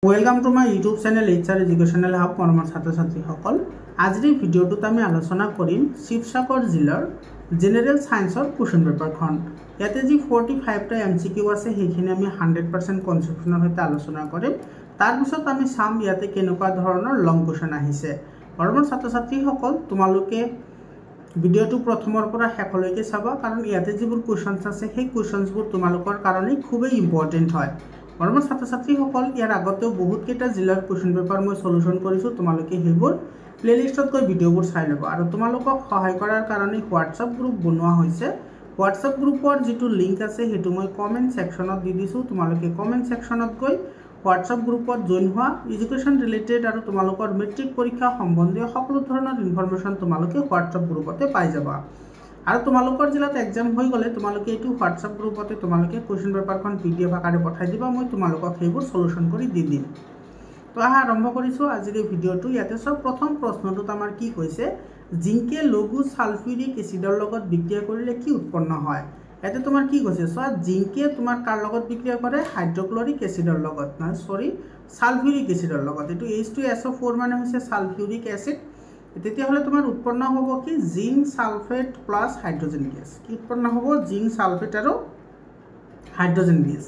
Welcome to my YouTube channel HR educational hub मरমৰ ছাত্ৰ ছাত্ৰীসকল আজিৰ ভিডিঅ'টোত আমি আলোচনা কৰিম শিৱসাগৰ জিলাৰ জেনেৰেল সায়েন্সৰ কোৱেশ্চন পেপাৰখন ইয়াতে যি 45 টা MCQ আছে সেইখিনি আমি 100% কনসেপ্টনৰ সৈতে আলোচনা কৰিম তাৰ পিছত আমি সাম ইয়াতে কেনেকুৱা ধৰণৰ লং কোৱেশ্চন আহিছে মৰমৰ ছাত্ৰ ছাত্ৰীসকল তোমালোকে ভিডিঅ'টো প্ৰথমৰ পৰা শেষলৈকে চাবা কাৰণ ইয়াতে যিবোৰ কোৱেশ্চনছ আছে সেই কোৱেশ্চনছবোৰ তোমালোকৰ কাৰণে খুবেই ইম্পৰ্টেন্ট হয় মৰমৰ ছাত্ৰ ছাত্ৰীসকল ইয়াৰ আগতেও বহুত কেইটা জিলাৰ কোৱেশ্চন পেপাৰ মই সলিউশন কৰিছো তোমালোকে হেবোৰ প্লেলিষ্টত গৈ ভিডিঅ'বোৰ চাই লবা আৰু তোমালোকক সহায় কৰাৰ কাৰণে WhatsApp গ্ৰুপ বনোৱা হৈছে WhatsApp গ্ৰুপৰ যেটো লিংক আছে হেতু মই কমেন্ট সেকশনত দি দিছো তোমালোকে কমেন্ট সেকশনত গৈ WhatsApp গ্ৰুপত জয়েন হোৱা এডুকেশন ৰিলেটেড আৰু তোমালোকৰ মেট্ৰিক পৰীক্ষা সম্বন্ধীয় সকলো ধৰণৰ ইনফৰমেশন তোমালোকে WhatsApp গ্ৰুপতে পাই যাবা আৰু তোমালোকৰ জিলাত এক্সাম হৈ গলে তোমালোকে এটো WhatsApp গ্ৰুপতে তোমালোকে কোৱেশ্চন পেপাৰখন PDF আকাৰে পঠাই দিবা মই তোমালোকক হেবোৰ সলিউশন কৰি দি দিম তো আৰম্ভ কৰিছো আজিৰ ভিডিঅ'টো ইয়াতে সব প্ৰথম প্ৰশ্নটো আমাৰ কি কৈছে জিংকে লঘু সালফিউৰিক এসিডৰ লগত বিক্ৰিয়া কৰিলে কি উৎপন্ন হয় এতে তোমাৰ কি কৈছে সো জিংকে তোমাৰ কাৰ লগত বিক্ৰিয়া কৰে হাইড্ৰক্লৰিক এসিডৰ লগত না সৰি সালফিউৰিক এসিডৰ লগত এটো H2SO4 মানে হৈছে সালফিউৰিক এসিড তেতিয়া হলে তোমাৰ উৎপন্ন হ'ব কি zinc sulphate plus hydrogen gas কি উৎপন্ন হ'ব জিংক সালফেট আৰু হাইড্ৰোজেন গ্যাস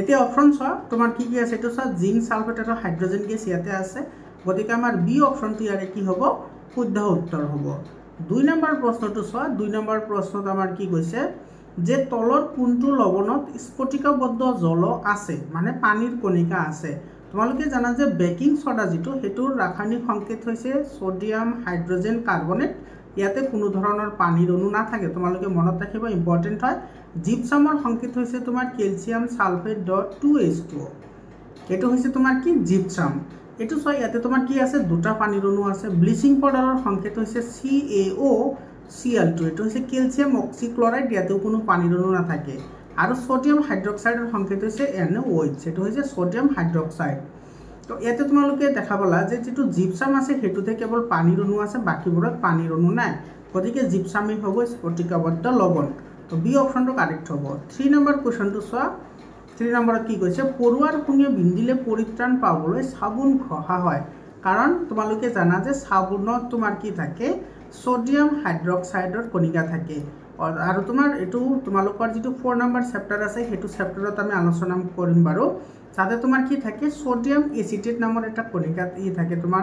এতিয়া অপশন ছ তোমাৰ কি কি আছে এটো ছ জিংক সালফেট আৰু হাইড্ৰোজেন গ্যাস ইয়াতে আছে গতিকে আমাৰ বি অপশনটো ইয়াৰে কি হ'ব শুদ্ধ উত্তৰ হ'ব 2 নম্বৰ প্ৰশ্নটো ছ 2 নম্বৰ প্ৰশ্নত আমাৰ কি কৈছে যে তলৰ কোনটো লৱণত স্ফটিকাবদ্ধ জল আছে মানে পানীৰ কণিকা আছে তোমালোকে জানা যে বেকিং সোডা যেটো হেতুৰ ৰাসায়নিক সংকেত হৈছে সোডিয়াম হাইড্ৰোজেন কাৰ্বনেট ইয়াতে কোনো ধৰণৰ পানীৰ অণু না থাকে তোমালোকে মনত ৰাখিবা ইম্পৰ্টেন্ট হয় জিপসামৰ সংকেত হৈছে তোমাৰ ক্যালসিয়াম সালফেট .2H2O এটো হৈছে তোমাৰ কি জিপসাম এটো সয় ইয়াতে তোমাৰ কি আছে দুটা পানীৰ অণু আছে ব্লিচিং পাউডাৰৰ সংকেত হৈছে CaOCl2 এটো হৈছে ক্যালসিয়াম অক্সিক্লোৰাইড ইয়াতে কোনো পানীৰ অণু না থাকে আৰু সোডিয়াম হাইড্ৰক্সাইডৰ সংকেত হৈছে NaOH এটো হৈছে সোডিয়াম হাইড্ৰক্সাইড তো ইয়াতে তোমালোকে দেখাবলা যে যেটো জিপসাম আছে হেতুতে কেৱল পানীৰ অণু আছে বাকিবোৰত পানীৰ অণু নাই গতিকে জিপসামই হ'ব স্ফটিকাবদ্ধ লৱণ তো বি অপশনটো কাৰেক্ট হ'ব 3 নম্বৰ কোৱেশ্চনটো চোৱা 3 নম্বৰত কি কৈছে পৰুৱাৰ শুঙে বিন্দিলে পৰিত্ৰাণ পাবলৈ সাবুন ঘহা হয় কাৰণ তোমালোকে জানা যে সাবুনত তোমাৰ কি থাকে সোডিয়াম হাইড্ৰক্সাইডৰ কণিকা থাকে আৰু তোমাৰ এটো তোমালোকৰ যেটো 4 নম্বৰ চেপ্টাৰ আছে হেতু চেপ্টাৰত আমি আলোচনা কৰিম বাৰু তাতে তোমাৰ কি থাকে সোডিয়াম এচিটেট নামৰ এটা কণিকা ই থাকে তোমাৰ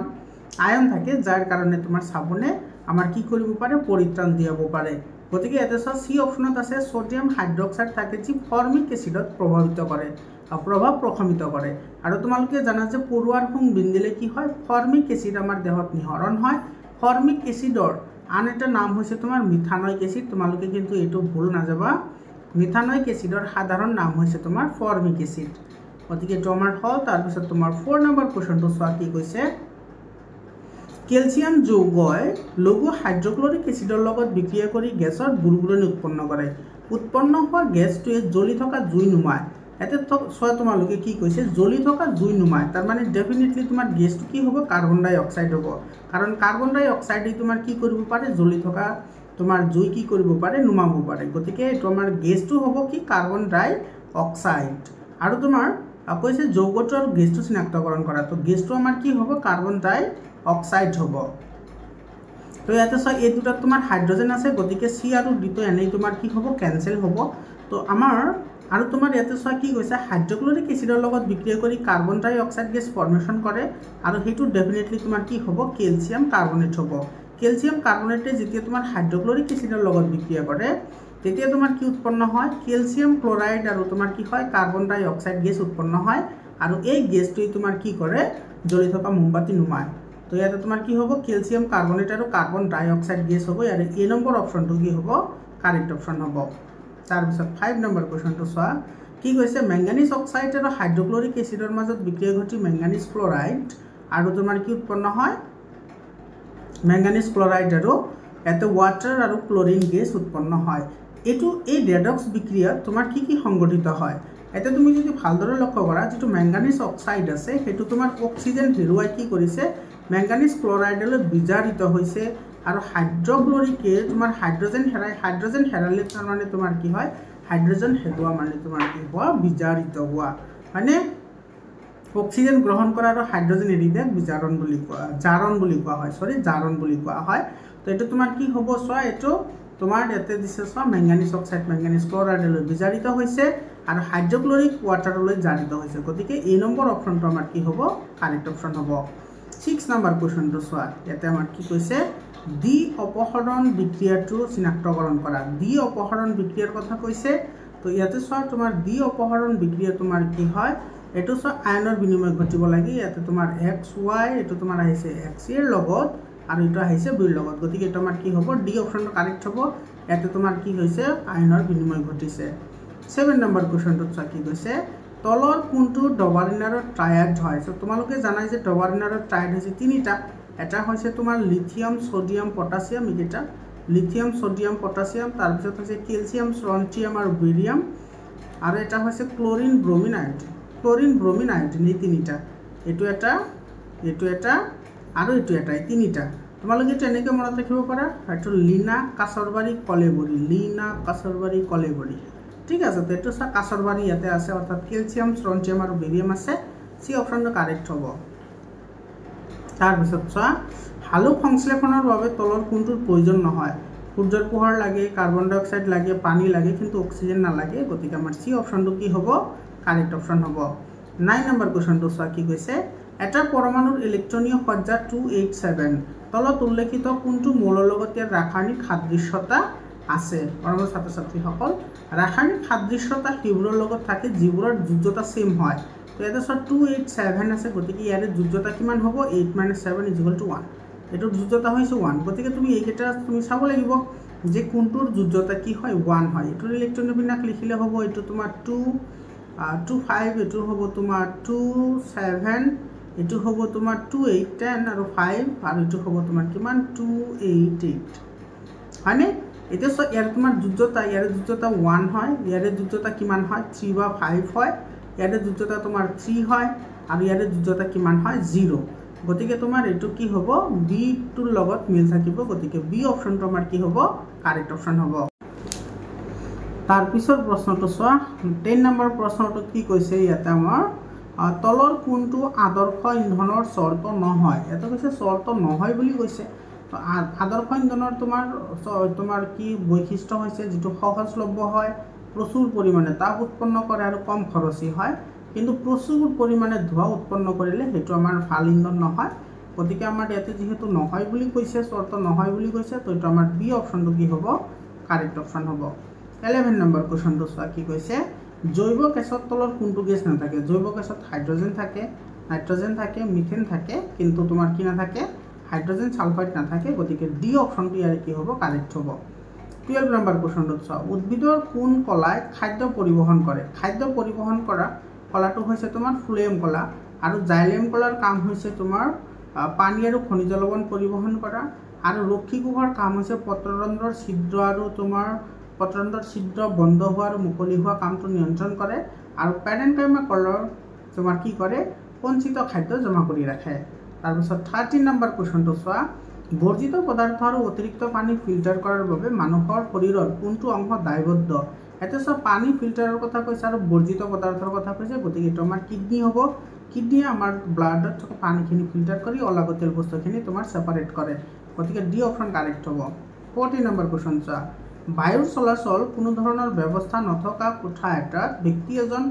আয়ন থাকে যাৰ কাৰণে তোমাৰ সাবুনে আমাৰ কি কৰিব পাৰে পৰিত্ৰাণ দিয়াব পাৰে গতিকে এতে সি অপশনত আছে সোডিয়াম হাইড্ৰক্সাইড থাকে যি ফৰ্মিক এসিডত প্ৰভাৱিত কৰে প্ৰভাৱ প্ৰশমিত কৰে আৰু তোমালোকে জানা যে পৰুৱাৰ শুং বিন্দিলে কি হয় ফৰ্মিক এসিড আমাৰ দেহত নিহৰণ হয় ফৰ্মিক এসিডৰ আন এটা নাম হৈছে তোমাৰ মিথানয়িক এসিড তোমালোকে কিন্তু এটো ভুল না যাবা মিথানয়িক এসিডৰ সাধাৰণ নাম হৈছে তোমাৰ ফৰ্মিক এসিড গতিকে তোমাৰ হল তাৰ পিছত তোমাৰ 4 নম্বৰ কোৱেশ্চনটো চোৱা কি কৈছে ক্যালসিয়াম যৌগই লঘু হাইড্ৰক্লৰিক এসিডৰ লগত বিক্ৰিয়া কৰি গেছৰ বুৰবুৰণি উৎপন্ন কৰে উৎপন্ন হোৱা গেছটোৱে জ্বলি থকা জুই নুমায় এতে চোৱা তোমালোকে কি কৈছে জ্বলি থকা জুই নুমায় তাৰ মানে ডেফিনেটলি তোমাৰ গেছটো কি হ'ব কাৰ্বন ডাই অক্সাইড হ'ব কাৰণ কাৰ্বন ডাই অক্সাইডে তোমাৰ কি কৰিব পাৰে জ্বলি থকা তোমাৰ জুই কি কৰিব পাৰে নুমাব পাৰে গতিকে তোমাৰ গেছটো হ'ব কি কাৰ্বন ডাই অক্সাইড আৰু তোমাৰ কৈছে যৌগটো আৰু গেছটো চিনাক্তকৰণ কৰা তো গেছটো আমাৰ কি হ'ব কাৰ্বন ডাই অক্সাইড হ'ব তো ইয়াতে সব এই দুটা তোমাৰ হাইড্ৰোজেন আছে গতিকে সি আৰু ডিটো এনে তোমাৰ কি হ'ব ক্যান্সেল হ'ব তো আমাৰ আৰু তোমাৰ ইয়াতে সব কি কৈছে হাইড্ৰক্লৰিক এসিডৰ লগত বিক্ৰিয়া কৰি কাৰ্বন ডাই অক্সাইড গেছ ফৰ্মেশন কৰে আৰু হেতু ডেফিনেটলি তোমাৰ কি হ'ব ক্যালসিয়াম কাৰ্বনেট হ'ব ক্যালসিয়াম কাৰ্বনেটে যেতিয়া তোমাৰ হাইড্ৰক্লৰিক এসিডৰ লগত বিক্ৰিয়া কৰে তেতিয়া তোমাৰ কি উৎপন্ন হয় ক্যালসিয়াম ক্লোৰাইড আৰু তোমাৰ কি হয় কাৰ্বন ডাই অক্সাইড গেছ উৎপন্ন হয় আৰু এই গেছটোই তোমাৰ কি কৰে জ্বলি থকা মোমবাতি নুমায় তো ইয়াতে তোমাৰ কি হ'ব ক্যালসিয়াম কাৰ্বনেট আৰু কাৰ্বন ডাই অক্সাইড গেছ হ'ব ইয়াৰে এ নম্বৰ অপশনটো কি হ'ব কাৰেক্ট অপশন হ'ব তাৰ পিছত 5 নম্বৰ কোৱেশ্চনটো চোৱা কি কৈছে ম্যাঙ্গানিজ অক্সাইড আৰু হাইড্ৰক্লৰিক এসিডৰ মাজত বিক্ৰিয়া ঘটি ম্যাঙ্গানিজ ক্লোৰাইড আৰু তোমাৰ কি উৎপন্ন হয় ম্যাঙ্গানিজ ক্লোৰাইড আৰু এতে ওয়াটাৰ আৰু ক্লোৰিন গেছ উৎপন্ন হয় এটো এই ৰেডক্স বিক্ৰিয়া তোমাৰ কি সংগঠিত হয় এতে তুমি যদি ভালদৰে লক্ষ্য কৰা যেটো ম্যাঙ্গানিজ অক্সাইড আছে হেতু তোমাৰ অক্সিজেন হেৰুৱাই কি কৰিছে ম্যাঙ্গানিজ ক্লোৰাইডলৈ বিজাৰিত হৈছে আৰু হাইড্ৰক্লৰিকে তোমাৰ হাইড্ৰোজেন হেৰালে তাৰ মানে তোমাৰ কি হয় হাইড্ৰোজেন হেৰুৱা মানে তোমাৰ কি হোৱা বিজাৰিত হোৱা মানে অক্সিজেন গ্ৰহণ কৰা আৰু হাইড্ৰজেন এৰি দিয়াক জাৰণ বুলি কোৱা হয় তো এইটো তোমাৰ কি হ'ব চোৱা এইটো তোমাৰ ইয়াতে দিছে চোৱা মেংগানিজ অক্সাইড মেংগানিজ ক্লৰাইডলৈ বিজাৰিত হৈছে আৰু হাইড্ৰক্লৰিক ৱাটাৰলৈ জাৰিত হৈছে গতিকে এই নম্বৰ অপশ্যনটো আমাৰ কি হ'ব কাৰেক্ট অপশ্যন হ'ব 6 নম্বৰ কোৱেশ্চনটো চোৱা ইয়াতে আমাৰ কি কৈছে দ্বি অপহৰণ বিক্ৰিয়াটো চিনাক্তকৰণ কৰা দ্বি অপহৰণ বিক্ৰিয়াৰ কথা কৈছে তো ইয়াতে চোৱা তোমাৰ দ্বি অপহৰণ বিক্ৰিয়া তোমাৰ কি হয় এটো সো আয়নৰ বিনিময় ঘটিব লাগে ইয়াতে তোমাৰ xy এটো তোমাৰ আহিছে x এৰ লগত আৰু এটো আহিছে b এৰ লগত গতিকে এটা আমাৰ কি হ'ব ডি অপচনটো কাৰেক্ট হ'ব ইয়াতে তোমাৰ কি হৈছে আয়নৰ বিনিময় ঘটিছে 7 নম্বৰ কোৱেশ্চনটো চা কি কৈছে তলৰ কোনটো ডবাৰিনাৰৰ ট্ৰায়াড হয় সো তোমালোকে জানাই যে ডবাৰিনাৰৰ ট্ৰায়াড হৈছে তিনিটা এটা হৈছে তোমাৰ লিথিয়াম সোডিয়াম পটাছিয়াম এটা লিথিয়াম সোডিয়াম পটাছিয়াম তাৰ পিছত হৈছে ক্যালসিয়াম স্ট্ৰনচিয়াম আৰু বেৰিয়াম আৰু এটা হৈছে chlorine bromine iodine chlorine bromine iodine এই তিনিটা এটো এটা আৰু এটো এটা এই তিনিটা তোমালোকে এটা এনেকৈ মনত ৰাখিব পাৰা এটো লিনা কাছৰবাৰী কলেবৰী ঠিক আছে তো এটো সা কাছৰবাৰী ইয়াতে আছে অৰ্থাৎ ক্যালসিয়াম স্ট্ৰনচিয়াম আৰু বেৰিয়াম আছে সি অপচনটো কাৰেক্ট হ'ব তাৰ পিছত চোৱা হালুক সংশ্লেষণৰ বাবে তলৰ কোনটোৰ প্ৰয়োজন নহয় সূৰ্যৰ পোহৰ লাগে কাৰ্বন ডাই অক্সাইড লাগে পানী লাগে কিন্তু অক্সিজেন নালাগে গতিকে আমাৰ সি অপচনটো কি হ'ব কাৰেক্ট অপশন হব 9 নম্বৰ কোৱেশ্চনটো চোৱা কি কৈছে এটা পৰমাণুৰ ইলেক্ট্ৰনীয় সজ্জা 287 তলত উল্লেখিত কোনটো মৌলৰ লগত ইয়াৰ ৰাসায়নিক সাদৃশ্যতা আছে পৰমাণু ছাত্ৰ-ছাত্ৰীসকল ৰাসায়নিক সাদৃশ্যতা হিব্ৰৰ লগত থাকে যিবোৰৰ যোজ্যতা সেম হয় তো এটা সব 287 আছে গতিকে ইয়াৰ যোজ্যতা কিমান হ'ব 8 - 7 = 1 এটো যোজ্যতা হৈছে 1 গতিকে তুমি এইকেইটা তুমি চাব লাগিব যে কোনটোৰ যোজ্যতা কি হয় 1 হয় এটো ইলেক্ট্ৰন বিন্যাস লিখিলে হ'ব এটো তোমাৰ 2 5 এটো হ'ব তোমাৰ 2 7 এটো হ'ব তোমাৰ 2 8 10 আৰু 5 আৰু এটো হ'ব তোমাৰ কিমান 2 8 8 মানে এটা সো ইয়াৰ তোমাৰ যোজ্যতা 1 হয় ইয়াৰ যোজ্যতা কিমান হয় 3 বা 5 হয় ইয়াৰ যোজ্যতা তোমাৰ 3 হয় আৰু ইয়াৰ যোজ্যতা কিমান হয় 0 গতিকে তোমাৰ এটো কি হ'ব বি টুৰ লগত মিল থাকিব গতিকে বি অপচনটো আমাৰ কি হ'ব কাৰেক্ট অপচন হ'ব তাৰ পিছৰ প্ৰশ্নটো চোৱা 10 নম্বৰ প্ৰশ্নটো কি কৈছে ইয়াতে আমাৰ তলৰ কোনটো আদৰ্শ ইন্ধনৰ শৰ্ত নহয় এটা কৈছে শৰ্ত নহয় বুলি কৈছে তো আদৰ্শ ইন্ধনৰ তোমাৰ কি বৈশিষ্ট্য হৈছে যেটো সহজলভ্য হয় প্ৰচুৰ পৰিমাণে তাপ উৎপন্ন কৰে আৰু কম খৰচী হয় কিন্তু প্ৰচুৰ পৰিমাণে ধোঁৱা উৎপন্ন কৰিলে হেতু আমাৰ ভাল ইন্ধন নহয় গতিকে আমাৰ ইয়াতে যেহেতু নহয় বুলি কৈছে শৰ্ত নহয় বুলি কৈছে তো এটা আমাৰ বি অপচনটো কি হ'ব কাৰেক্ট অপচন হ'ব 11 নম্বৰ কোৱেশ্চনটো চোৱা কি কৈছে জৈৱ গেছৰ তলৰ কোনটো গেছ নাথাকে জৈৱ গেছত হাইড্ৰজেন থাকে নাইট্ৰজেন থাকে মিথেন থাকে কিন্তু তোমাৰ কি নাথাকে হাইড্ৰজেন সালফাইড নাথাকে গতিকে ডি অপচনটো ইয়াৰ কি হ'ব কাৰেক্ট হ'ব 12 নম্বৰ কোৱেশ্চনটো চোৱা উদ্ভিদৰ কোন কলাই খাদ্য পৰিবহন কৰে খাদ্য পৰিবহন কৰা কলাটো হৈছে তোমাৰ ফ্লোয়েম কলা আৰু জাইলেম কলাৰ কাম হৈছে তোমাৰ পানী আৰু খনিজ লৱণ পৰিবহন কৰা আৰু ৰক্ষী কোষৰ কাম হৈছে পত্ৰৰন্ধ্ৰৰ ছিদ্ৰ আৰু তোমাৰ পত্ৰৰন্ধ্ৰৰ ছিদ্ৰ বন্ধ হোৱা আৰু মুকলি হোৱা কামটো নিয়ন্ত্ৰণ কৰে আৰু পেৰেনকাইমা কলৰ তোমাৰ কি কৰে পঞ্চিত খাদ্য জমা কৰি ৰাখে তাৰ পিছত 13 নম্বৰ কোৱেশ্চনটো চোৱা বৰ্জিত পদাৰ্থ আৰু অতিৰিক্ত পানী ফিল্টাৰ কৰাৰ বাবে মানুহৰ শৰীৰৰ কোনটো অংশ দায়বদ্ধ এটা সব পানী ফিল্টাৰৰ কথা কৈছে আৰু বৰ্জিত পদাৰ্থৰ কথা কৈছে গতিকে এটা আমাৰ কিডনি হ'ব কিডনিয়ে আমাৰ ব্লাডত থকা পানীখিনি ফিল্টাৰ কৰি অলাগতিয়াল বস্তুখিনি তোমাৰ সেপাৰেট কৰে গতিকে ডি অপচন কাৰেক্ট হ'ব 14 নম্বৰ কোৱেশ্চন চোৱা বায়ুৰ চলাচল কোনো ধৰণৰ ব্যৱস্থা নথকা কোঠা এটাত ব্যক্তি এজন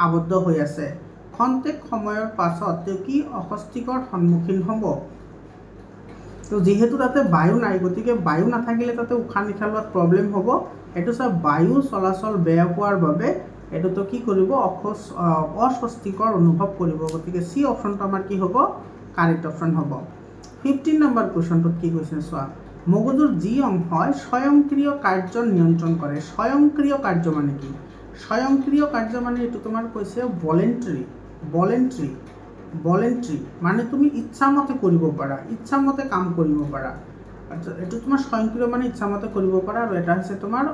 আবদ্ধ হৈ আছে খন্তেক সময়ৰ পাছত তেওঁ কি অস্বস্তিকৰ সন্মুখীন হ'ব তো যেহেতু তাতে বায়ু নাই গতিকে বায়ু নাথাকিলে তাতে উশাহ নিশাহ লোৱাত প্ৰব্লেম হ'ব এটো সব বায়ু চলাচল বেয়া হোৱাৰ বাবে এটো তো কি কৰিব অস্বস্তিকৰ অনুভৱ কৰিব গতিকে সি অপচনটো আমাৰ কি হ'ব কাৰেক্ট অপচন হ'ব 15 নম্বৰ কোৱেশ্চনটোত কি কৈছে চোৱা মগজুৰ যি অংশই স্বয়ংক্ৰিয় কাৰ্য নিয়ন্ত্ৰণ কৰে স্বয়ংক্ৰিয় কাৰ্য মানে কি স্বয়ংক্ৰিয় কাৰ্য মানে এটো তোমাৰ কৈছে ভলেন্টাৰী মানে তুমি ইচ্ছামতে কৰিব পাৰা ইচ্ছামতে কাম কৰিব পাৰা এটো তোমাৰ স্বয়ংক্ৰিয় মানে ইচ্ছামতে কৰিব পাৰা আৰু এটা হৈছে তোমাৰ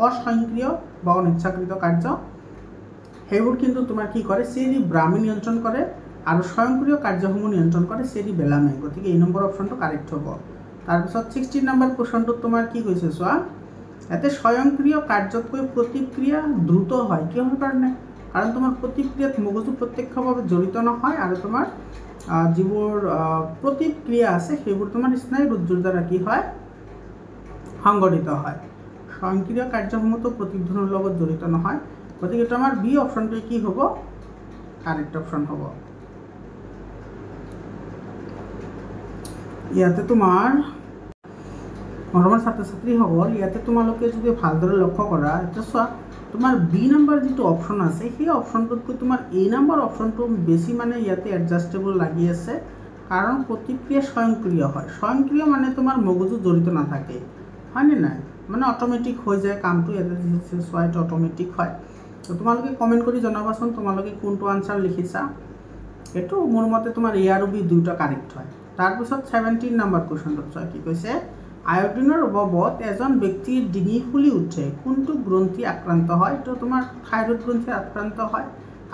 অস্বয়ংক্ৰিয় বা অনিচ্ছাকৃত কাৰ্য হেবোৰ কিন্তু তোমাৰ কি কৰে সেৰিব্ৰামে নিয়ন্ত্ৰণ কৰে আৰু স্বয়ংক্ৰিয় কাৰ্যসমূহ নিয়ন্ত্ৰণ কৰে সেৰিবেলামে গতিকে এই নম্বৰ অপচনটো কাৰেক্ট হ'ব তাৰ পিছত 16 নম্বৰ কোৱেশ্চনটো তোমাৰ কি কৈছে চোৱা এতে স্বয়ংক্ৰিয় কাৰ্যতকৈ প্ৰতিক্ৰিয়া দ্ৰুত হয় কিহৰ কাৰণে কাৰণ তোমাৰ প্ৰতিক্ৰিয়াত মগজু প্ৰত্যক্ষভাৱে জড়িত নহয় আৰু তোমাৰ যিবোৰ প্ৰতিক্ৰিয়া আছে সেইবোৰ তোমাৰ স্নায়ু ৰুদ্ধৰ দ্বাৰা কি হয় সংঘটিত হয় স্বয়ংক্ৰিয় কাৰ্যসমূহতো প্ৰতিধ্বনিৰ লগত জড়িত নহয় গতিকে তোমাৰ বি অপশ্যনটো কি হ'ব কাৰেক্ট অপশ্যন হ'ব ইয়াতে তোমাৰ মৰমৰ ছাত্ৰ ছাত্ৰীসকল ইয়াতে তোমালোকে যদি ভালদৰে লক্ষ্য কৰা এটা চোৱা তোমাৰ বি নম্বৰ যিটো অপশ্যন আছে সেই অপশ্যনটোতকৈ তোমাৰ এ নম্বৰ অপশ্যনটো বেছি মানে ইয়াতে এডজাষ্টেবল লাগি আছে কাৰণ প্ৰতিক্ৰিয়া স্বয়ংক্ৰিয় হয় স্বয়ংক্ৰিয় মানে তোমাৰ মগজু জড়িত নাথাকে হয়নে নাই মানে অট'মেটিক হৈ যায় কামটো ইয়াতে চোৱা এইটো অট'মেটিক হয় তো তোমালোকে কমেণ্ট কৰি জনাবাচোন তোমালোকে কোনটো আনচাৰ লিখিছা এইটো মোৰ মতে তোমাৰ এ আৰু বি দুটা কাৰেক্ট হয় তাৰপিছত 17 নম্বৰ কুৱেশ্যনটোত চোৱা কি কৈছে আয়োডিনৰ অভাৱত এজন ব্যক্তিৰ ডিঙি ফুলি উঠে কোনটো গ্ৰন্থি আক্ৰান্ত হয় তো তোমাৰ থাইৰয়ড গ্ৰন্থি আক্ৰান্ত হয়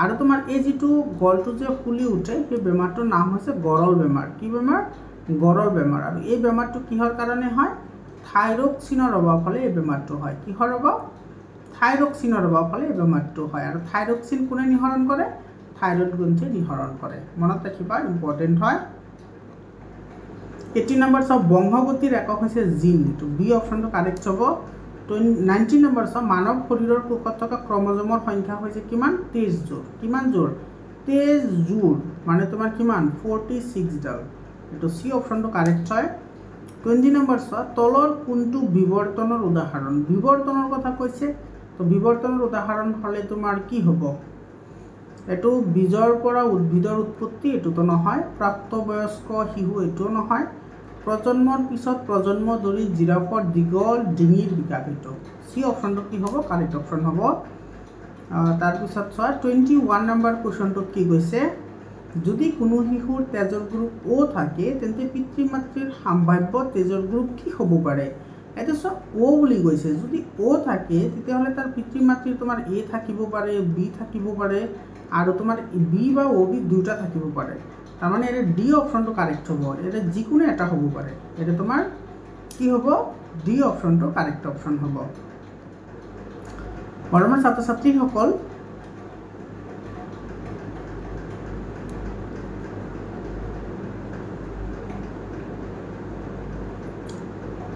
আৰু তোমাৰ এই যিটো গলটো যে ফুলি উঠে সেই বেমাৰটোৰ নাম হৈছে গৰল বেমাৰ কি বেমাৰ গৰল বেমাৰ আৰু এই বেমাৰটো কিহৰ কাৰণে হয় থাইৰক্সিনৰ অভাৱ হ'লে এই বেমাৰটো হয় কিহৰ অভাৱ থাইৰক্সিনৰ অভাৱ হ'লে এই বেমাৰটো হয় আৰু থাইৰক্সিন কোনে নিহৰণ কৰে থাইৰয়ড গ্ৰন্থিয়ে নিহৰণ কৰে মনত ৰাখিবা ইম্পৰ্টেণ্ট হয় 18 নম্বৰ চাও বংশগতিৰ একক হৈছে জিন এটো বি অপশ্যনটো কাৰেক্ট হ'ব 19 নম্বৰ চাও মানৱ শৰীৰৰ কোষত থকা ক্ৰমোজমৰ সংখ্যা হৈছে কিমান 23 জোৰ কিমান জোৰ 23 জোৰ মানে তোমাৰ কিমান 46 ডাল এটো সি অপশ্যনটো কাৰেক্ট হয় 20 নম্বৰ চাও তলৰ কোনটো বিবৰ্তনৰ উদাহৰণ বিবৰ্তনৰ কথা কৈছে তো বিবৰ্তনৰ উদাহৰণ হলে তোমাৰ কি হ'ব এটো বীজৰ পৰা উদ্ভিদৰ উৎপত্তি এটোতো নহয় প্ৰাপ্তবয়স্ক শিশু এটো নহয় প্ৰজন্মৰ পিছত প্ৰজন্ম ধৰি জিৰাফৰ দীঘল ডিঙিৰ বিকাশ এটো সি অপশ্যনটো কি হ'ব কাৰেক্ট অপশ্যন হ'ব তাৰ পিছত চোৱা 21 নম্বৰ কোৱেশ্যনটো কি কৈছে যদি কোনো শিশুৰ তেজৰ গ্ৰুপ O থাকে তেন্তে পিতৃ মাতৃৰ সম্ভাৱ্য তেজৰ গ্ৰুপ কি হ'ব পাৰে এটা চোৱা O বুলি কৈছে যদি O থাকে তেতিয়াহ'লে তাৰ পিতৃ মাতৃৰ তোমাৰ A থাকিব পাৰে B থাকিব পাৰে আৰু তোমাৰ বি বা ও বি দুটা থাকিব পাৰে তাৰ মানে এৰ ডি অপশ্যনটো কাৰেক্ট হ'ব এৰ যিকোনো এটা হ'ব পাৰে এৰ তোমাৰ কি হ'ব ডি অপশ্যনটো কাৰেক্ট অপশ্যন হ'ব মৰমৰ ছাত্ৰ ছাত্ৰীসকল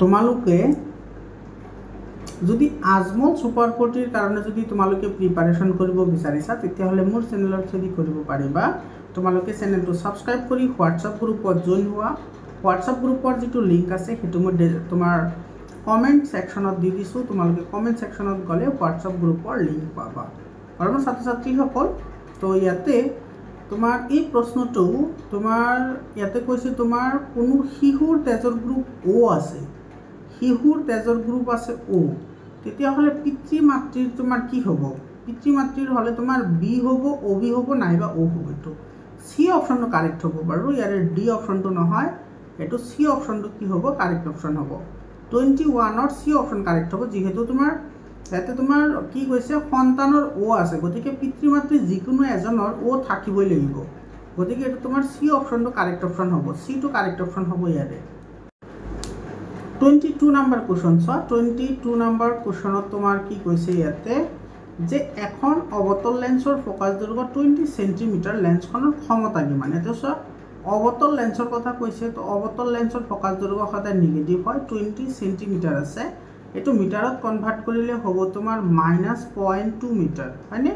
তোমালোকে যদি আজমল সুপাৰ 40 কাৰণে যদি তোমালোকে প্ৰিপাৰেচন কৰিব বিচাৰিছা তেতিয়াহ'লে মোৰ চেনেলৰ থ্ৰুদি কৰিব পাৰিবা তোমালোকে চেনেলটো সাবস্ক্ৰাইব কৰি হোৱাটছআপ গ্ৰুপত জয়েন হোৱা হোৱাটছআপ গ্ৰুপৰ যিটো লিংক আছে হেতু মই তোমাৰ কমেন্ট সেকশনত দি দিছো তোমালোকে কমেন্ট সেকশনত গলে হোৱাটছআপ গ্ৰুপৰ লিংক পাবা আৰু মোৰ ছাত্ৰ ছাত্ৰীসকল তো ইয়াতে তোমাৰ এই প্ৰশ্নটো তোমাৰ ইয়াতে কৈছে তোমাৰ কোনো শিশুৰ তেজৰ গ্ৰুপ O আছে শিশুৰ তেজৰ গ্ৰুপ আছে O তেতিয়াহ'লে পিতৃ মাতৃৰ তোমাৰ কি হ'ব পিতৃ মাতৃৰ হ'লে তোমাৰ বি হ'ব OB হ'ব নাইবা O হ'ব এটো সি অপশ্যনটো কাৰেক্ট হ'ব বাৰু ইয়াৰে ডি অপশ্যনটো নহয় এটো সি অপশ্যনটো কি হ'ব কাৰেক্ট অপশ্যন হ'ব 21 ৰ সি অপশ্যন কাৰেক্ট হ'ব যেহেতু তোমাৰ ইয়াতে তোমাৰ কি কৈছে সন্তানৰ O আছে গতিকে পিতৃ মাতৃ যিকোনো এজনৰ O থাকিবই লাগিব গতিকে এটো তোমাৰ সি অপশ্যনটো কাৰেক্ট অপশ্যন হ'ব সি টো কাৰেক্ট অপশ্যন হ'ব ইয়াৰে 22 নম্বৰ কোৱেশ্যন চোৱা 22 নম্বৰ কোৱেশ্যনত তোমাৰ কি কৈছে ইয়াতে যে এখন অবতল লেন্সৰ ফোকাস দৈৰ্ঘ্য 20 সেন্টিমিটাৰ লেন্সখনৰ ক্ষমতা কিমান এটা চোৱা অবতল লেন্সৰ কথা কৈছে তো অবতল লেন্সৰ ফোকাস দৈৰ্ঘ্য সদায় নিগেটিভ হয় 20 সেন্টিমিটাৰ আছে এটো মিটাৰত কনভাৰ্ট কৰিলে হ'ব তোমাৰ -0.2 মিটাৰ হয়নে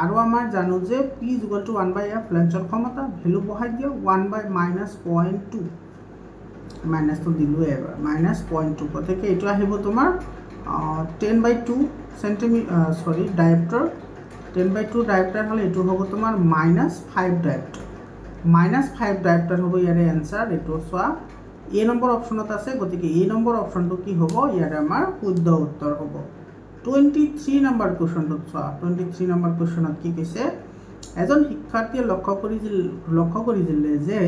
আৰু আমাৰ জানো যে p = 1/f লেন্সৰ ক্ষমতা ভ্যালু বহাই দিও 1/-0.2 মাইনাস তো দিলো এবাৰ -0.2 গতিকে এটো আহিব তোমাৰ 10/2 সেন্টিমিটাৰ সৰি ডায়াপ্টাৰ 10/2 ডায়াপ্টাৰ হলে এটো হ'ব তোমাৰ -5 ডায়াপ্টাৰ -5 ডায়াপ্টাৰ হ'ব ইয়াৰে आंसर এটো চোৱা এ নম্বৰ অপচনত আছে গতিকে এ নম্বৰ অপচনটো কি হ'ব ইয়াৰে আমাৰ শুদ্ধ উত্তৰ হ'ব 23 নম্বৰ কোৱেশ্যনটো চোৱা 23 নম্বৰ কোৱেশ্যনত কি কৈছে এজন শিক্ষাৰ্থীয়ে লক্ষ্য কৰিছিল যে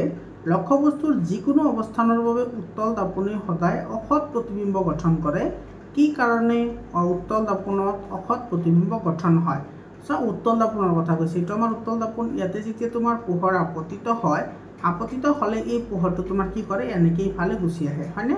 লক্ষ্যবস্তুৰ যিকোনো অৱস্থানৰ বাবে উত্তল দাপনে সদায় অসৎ প্ৰতিবিম্ব গঠন কৰে কি কাৰণে উত্তল দাপনত অসৎ প্ৰতিবিম্ব গঠন হয় সো উত্তল দাপনৰ কথা কৈছে এটো আমাৰ উত্তল দাপন ইয়াতে যেতিয়া তোমাৰ পোহৰ আপতিত হলে এই পোহৰটো তোমাৰ কি কৰে এনেকে ইফালে গুছি আহে হয়নে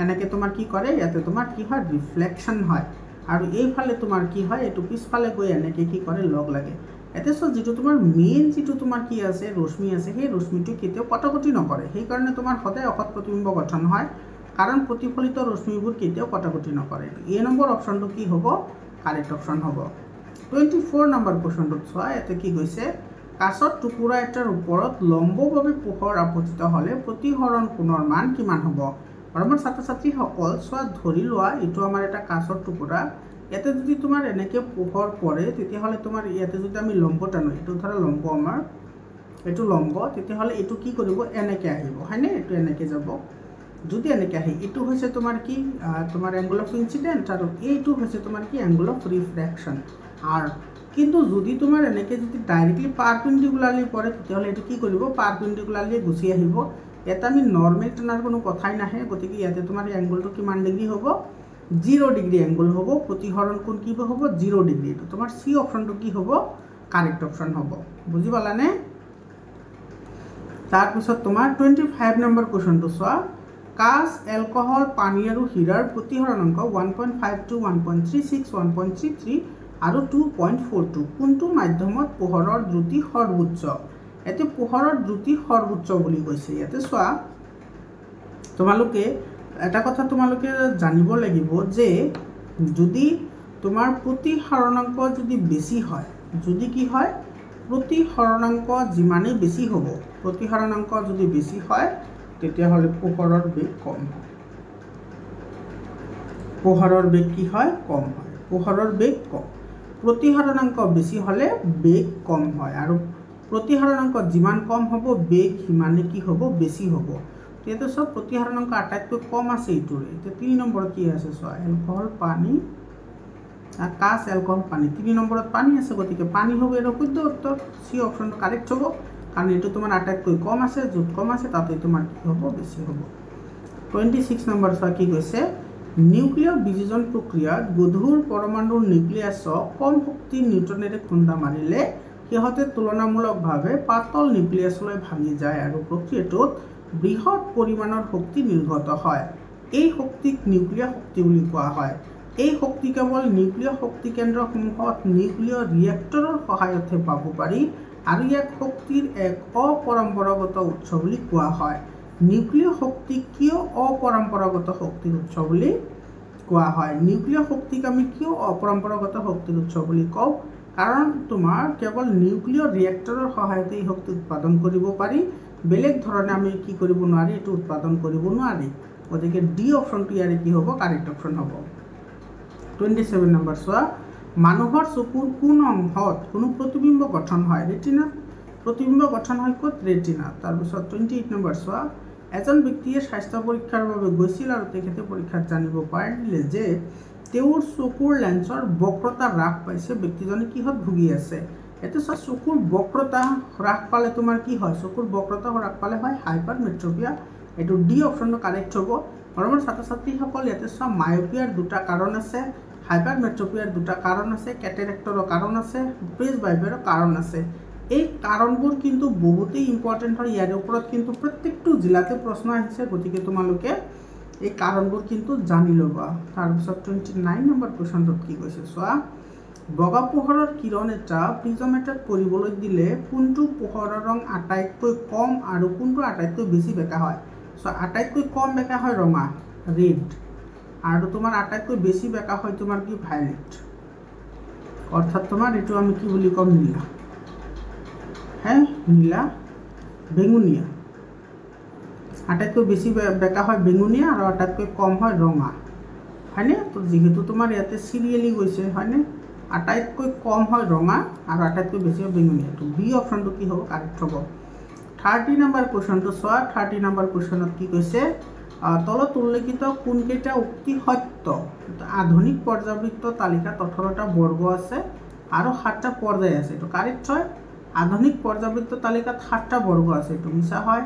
এনেকে তোমাৰ কি কৰে ইয়াতে তোমাৰ কি হয় ৰিফ্লেকশন হয় আৰু এইফালে তোমাৰ কি হয় এইটো পিছফালে গৈ এনেকৈ কি কৰে লগ লাগে। এতিয়া চোৱা যিটো তোমাৰ মেইন যিটো তোমাৰ কি আছে ৰশ্মি আছে সেই ৰশ্মিটো কেতিয়াও কটাকটি নকৰে, সেইকাৰণে তোমাৰ সদায় অসৎ প্ৰতিবিম্ব গঠন হয়, কাৰণ প্ৰতিফলিত ৰশ্মিবোৰ কেতিয়াও কটাকটি নকৰে। এ নম্বৰ অপশ্যনটো কি হ'ব? কাৰেক্ট অপশ্যন হ'ব। 24 নম্বৰ কুৱেশ্যনটোত চোৱা, ইয়াতে কি কৈছে, কাঁচৰ টুকুৰা এটাৰ ওপৰত লম্বভাৱে পোহৰ আপতিত হ'লে প্ৰতিসৰণ কোণৰ মান কিমান হ'ব? আমাৰ ছাত্ৰ ছাত্ৰীসকল চোৱা, ধৰি লোৱা এইটো আমাৰ এটা কাঁচৰ টুকুৰা, ইয়াতে যদি তোমাৰ এনেকৈ পোহৰ পৰে তেতিয়াহ'লে তোমাৰ ইয়াতে যদি আমি লম্ব টানো, এইটো ধৰা লম্ব আমাৰ, এইটো লম্ব, তেতিয়াহ'লে এইটো কি কৰিব এনেকৈ আহিব হয়নে, এইটো এনেকৈ যাব। যদি এনেকৈ আহে এইটো হৈছে তোমাৰ কি তোমাৰ এংগল অফ ইনচিডেণ্ট আৰু এইটো হৈছে তোমাৰ কি এংগল অফ ৰিফ্ৰেকশ্যন আৰ। কিন্তু যদি তোমাৰ এনেকৈ যদি ডাইৰেক্টলি পাৰপেণ্ডিকুলাৰলি পৰে তেতিয়াহ'লে এইটো কি কৰিব পাৰপেণ্ডিকুলাৰলি গুচি আহিব। ইয়াতে আমি নৰ্মেল টানাৰ কোনো কথাই নাহে, গতিকে ইয়াতে তোমাৰ এংগলটো কিমান ডিগ্ৰী হ'ব? 0 ডিগ্ৰী এংগল হ'ব। প্ৰতিসৰণ কোণ কি হ'ব? 0 ডিগ্ৰী। এইটো তোমাৰ চি অপশ্যনটো কি হ'ব? কাৰেক্ট অপশ্যন হ'ব। বুজি পালানে? তাৰপিছত তোমাৰ 25 নম্বৰ কুৱেশ্যনটো চোৱা, কাঁচ, এলকহল, পানী আৰু হীৰাৰ প্ৰতিসৰণাংক 1.52, 1.36, 1.33 আৰু 2.42 কোনটো মাধ্যমত পোহৰৰ দ্ৰুতি সৰ্বোচ্চ? ইয়াতে পোহৰৰ দ্ৰুতি সৰ্বোচ্চ বুলি কৈছে। ইয়াতে চোৱা, তোমালোকে এটা কথা তোমালোকে জানিব লাগিব যে যদি তোমাৰ প্ৰতিসৰণাংক যদি বেছি হয়, যদি কি হয় প্ৰতিসৰণাংক যিমানেই বেছি হ'ব, প্ৰতিসৰণাংক যদি বেছি হয় তেতিয়াহ'লে পোহৰৰ বেগ কম হয়। পোহৰৰ বেগ কি হয়? কম হয়। পোহৰৰ বেগ কম। প্ৰতিসৰণাংক বেছি হ'লে বেগ কম হয়, আৰু প্ৰতিসৰণাংক যিমান কম হ'ব বেগ সিমানে কি হ'ব? বেছি হ'ব। ইয়াতে চব প্ৰতিসৰণাংক আটাইতকৈ কম আছে এইটোৰে। এতিয়া 3 নম্বৰত কি আছে চোৱা, এলকহল, পানী, কাঁচ, এলকহল, পানী। 3 নম্বৰত পানী আছে, গতিকে পানী হ'ব এইটো শুদ্ধ উত্তৰ। চি অপশ্যনটো কাৰেক্ট হ'ব, কাৰণ এইটো তোমাৰ আটাইতকৈ কম আছে, য'ত কম আছে তাতে তোমাৰ কি হ'ব? বেছি হ'ব। 26 নম্বৰ চোৱা, কি কৈছে, নিউক্লিয় বিযোজন প্ৰক্ৰিয়াত গধুৰ পৰমাণুৰ নিউক্লিয়াছক কম শক্তিৰ নিউটনেৰে খুন্দা মাৰিলে সিহঁতে তুলনামূলকভাৱে পাতল নিউক্লিয়াছলৈ ভাঙি যায় আৰু প্ৰক্ৰিয়াটোত বৃহৎ পৰিমাণৰ শক্তি নিৰ্গত হয়। এই শক্তিক নিউক্লিয়াৰ শক্তি বুলি কোৱা হয়। এই শক্তি কেৱল নিউক্লিয় শক্তি কেন্দ্ৰসমূহত নিউক্লিয় ৰিয়েক্টৰৰ সহায়তহে পাব পাৰি আৰু ইয়াক শক্তিৰ এক অপৰম্পৰাগত উৎস বুলি কোৱা হয়। নিউক্লিয় শক্তিক কিয় অপৰম্পৰাগত শক্তিৰ উৎস বুলি কোৱা হয়? নিউক্লিয় শক্তিক আমি কিয় অপৰম্পৰাগত শক্তিৰ উৎস বুলি কওঁ? কাৰণ তোমাৰ কেৱল নিউক্লিয় ৰিয়েক্টৰৰ সহায়তে এই শক্তি উৎপাদন কৰিব পাৰি, বেলেগ ধৰণে আমি কি কৰিব নোৱাৰি, এইটো উৎপাদন কৰিব নোৱাৰি। গতিকে ডি অপশ্যনটো ইয়াৰে কি হ'ব? কাৰেক্ট অপশ্যন হ'ব। 27 নম্বৰ চোৱা, মানুহৰ চকুৰ কোন অংশত কোনো প্ৰতিবিম্ব গঠন হয়? ৰেটিনাত। প্ৰতিবিম্ব গঠন হয় ক'ত? ৰেটিনাত। তাৰপিছত 28 নম্বৰ চোৱা, এজন ব্যক্তিয়ে স্বাস্থ্য পৰীক্ষাৰ বাবে গৈছিল আৰু তেখেতে পৰীক্ষাত জানিব পাৰিলে যে তেওঁৰ চকুৰ লেন্সৰ বক্ৰতা হ্ৰাস পাইছে। ব্যক্তিজনে কিহত ভুগি আছে? এতিয়া চোৱা, চকুৰ বক্ৰতা হ্ৰাস পালে তোমাৰ কি হয়? চকুৰ বক্ৰতা হ্ৰাস পালে হয় হাইপাৰমেট্ৰপিয়া। এইটো ডি অপশ্যনটো কাৰেক্ট হ'ব। বৰ্তমান ছাত্ৰ ছাত্ৰীসকল ইয়াতে চোৱা, মায়োপিয়াৰ দুটা কাৰণ আছে, হাইপাৰমেট্ৰপিয়াৰ দুটা কাৰণ আছে, কেটেৰেক্টৰৰ কাৰণ আছে, প্ৰেছ বাইপাৰৰ কাৰণ আছে। এই কাৰণবোৰ কিন্তু বহুতেই ইম্পৰ্টেণ্ট হয়। ইয়াৰ ওপৰত কিন্তু প্ৰত্যেকটো জিলাতে প্ৰশ্ন আহিছে, গতিকে তোমালোকে এই কাৰণবোৰ কিন্তু জানি ল'বা। তাৰপিছত 29 নম্বৰ কুৱেশ্যনটোত কি কৈছে চোৱা, বগা পোহৰৰ কিৰণ এটা প্ৰিজম এটাত পৰিবলৈ দিলে কোনটো পোহৰৰ ৰং আটাইতকৈ কম আৰু কোনটো আটাইতকৈ বেছি বেকা হয়? চ' আটাইতকৈ কম বেকা হয় ৰঙা, ৰেড, আৰু তোমাৰ আটাইতকৈ বেছি বেকা হয় তোমাৰ কি? ভায়লেট। অৰ্থাৎ তোমাৰ এইটো আমি কি বুলি ক'ম? নীলা। নীলা, বেঙুনীয়া। আটাইতকৈ বেছি বেকা হয় বেঙুনীয়া আৰু আটাইতকৈ কম হয় ৰঙা, হয়নে? তো যিহেতু তোমাৰ ইয়াতে চিৰিয়েলি গৈছে, হয়নে? আটাইতকৈ কম হয় ৰঙা আৰু আটাইতকৈ বেছি হয় বেঙুনীয়া। তো বি অপশ্যনটো কি হ'ব? কাৰেক্ট হ'ব। 30 নম্বৰ কুৱেশ্যনটো চোৱা, 30 নম্বৰ কুৱেশ্যনত কি কৈছে, তলত উল্লেখিত কোনকেইটা উক্তি সত্য? আধুনিক পৰ্যাবৃত্ত তালিকাত 18টা বৰ্গ আছে আৰু 7টা পৰ্যায় আছে। এইটো কাৰেক্ট হয়। আধুনিক পৰ্যাবৃত্ত তালিকাত 7টা বৰ্গ আছে, এইটো মিছা হয়।